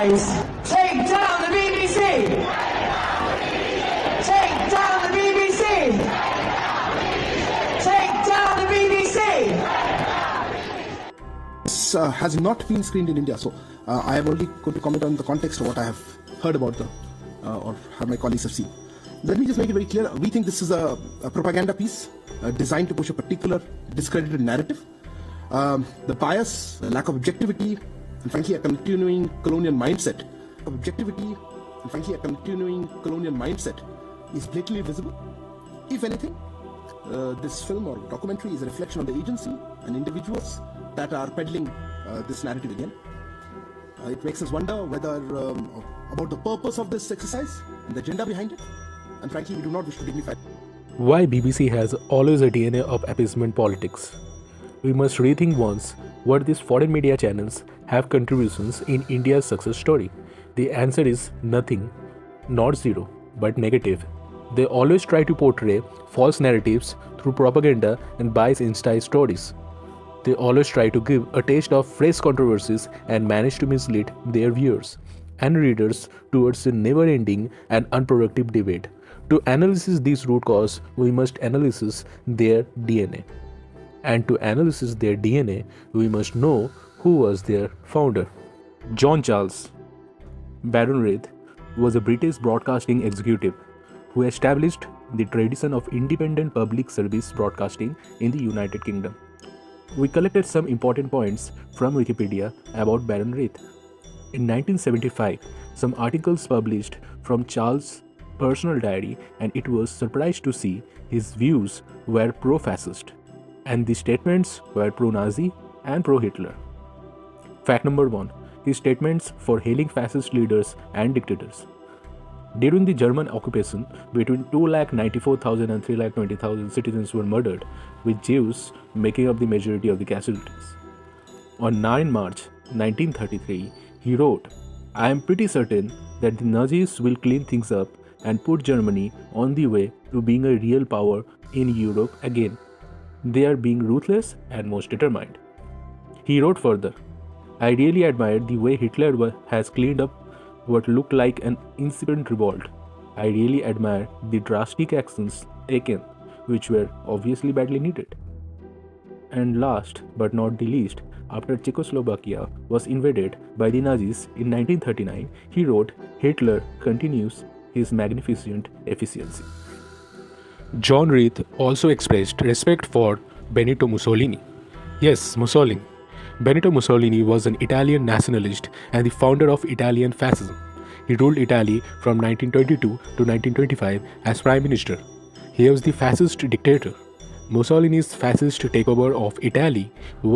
guys. Take down the BBC. Take down the BBC. Take down the BBC. This has not been screened in India, so I am only going to comment on the context of what I have heard about or have my colleagues have seen. Let me just make it very clear. We think this is a propaganda piece designed to push a particular discredited narrative. The bias, the lack of objectivity, and frankly a continuing colonial mindset is blatantly visible. If anything, this film or documentary is a reflection on the agency and individuals that are peddling this narrative again. It makes us wonder whether about the purpose of this exercise and the agenda behind it, and frankly we do not wish to dignify. Why BBC has always a DNA of appeasement politics? We must rethink once what these foreign media channels have contributions in India's success story. The answer is nothing, not zero, but negative. They always try to portray false narratives through propaganda and biased Insta stories. They always try to give a taste of fresh controversies and manage to mislead their viewers and readers towards a never-ending and unproductive debate. To analyze this root cause, we must analyze their DNA. And to analyze their DNA, we must know who was their founder. John Charles Baron Reith was a British broadcasting executive who established the tradition of independent public service broadcasting in the United Kingdom. We collected some important points from Wikipedia about Baron Reith. In 1975, some articles published from Charles' personal diary, and it was surprised to see his views were pro-fascist, and the statements were pro-Nazi and pro-Hitler. Fact number 1. His statements for hailing fascist leaders and dictators. During the German occupation, between 294,000 and 320,000 citizens were murdered, with Jews making up the majority of the casualties. On 9 March 1933, he wrote, "I am pretty certain that the Nazis will clean things up and put Germany on the way to being a real power in Europe again. They are being ruthless and most determined." He wrote further, "I really admire the way Hitler has cleaned up what looked like an incipient revolt. I really admire the drastic actions taken, which were obviously badly needed." And last but not the least, after Czechoslovakia was invaded by the Nazis in 1939, he wrote, "Hitler continues his magnificent efficiency." John Reith also expressed respect for Benito Mussolini. Yes, Mussolini. Benito Mussolini was an Italian nationalist and the founder of Italian fascism. He ruled Italy from 1922 to 1925 as prime minister. He was the fascist dictator. Mussolini's fascist takeover of Italy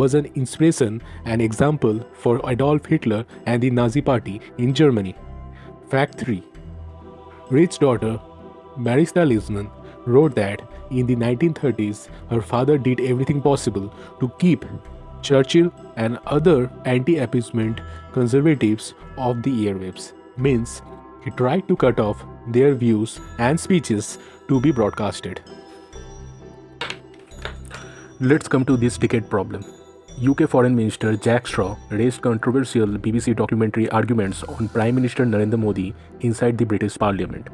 was an inspiration and example for Adolf Hitler and the Nazi Party in Germany. Fact 3. Reith's daughter, Marista Lisman, wrote that in the 1930s her father did everything possible to keep Churchill and other anti-appeasement conservatives off the airwaves. Means he tried to cut off their views and speeches to be broadcasted. Let's come to this decade problem. UK Foreign Minister Jack Straw raised controversial BBC documentary arguments on Prime Minister Narendra Modi inside the British Parliament.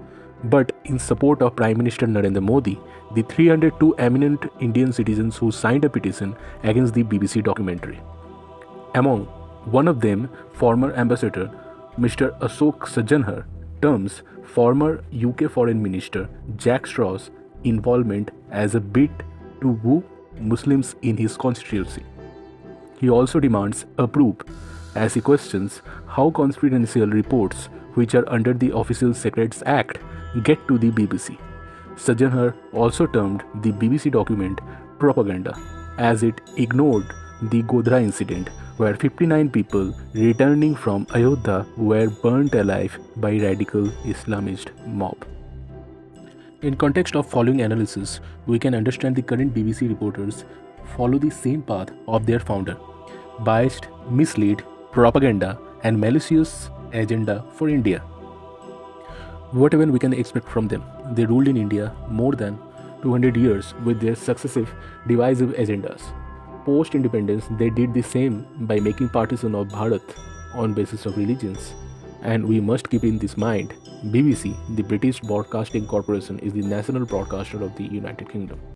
But in support of Prime Minister Narendra Modi, the 302 eminent Indian citizens who signed a petition against the BBC documentary. Among one of them, former ambassador Mr. Ashok Sajjanhar, terms former UK Foreign Minister Jack Straw's involvement as a bid to woo Muslims in his constituency. He also demands a proof, as he questions how confidential reports which are under the Official Secrets Act get to the BBC. Sajjanhar also termed the BBC document propaganda, as it ignored the Godhra incident, where 59 people returning from Ayodhya were burnt alive by radical Islamist mob. In context of following analysis, we can understand the current BBC reporters follow the same path of their founder: biased, mislead, propaganda, and malicious agenda for India. Whatever we can expect from them, they ruled in India more than 200 years with their successive divisive agendas. Post-independence, they did the same by making partition of Bharat on basis of religions. And we must keep in this mind, BBC, the British Broadcasting Corporation, is the national broadcaster of the United Kingdom.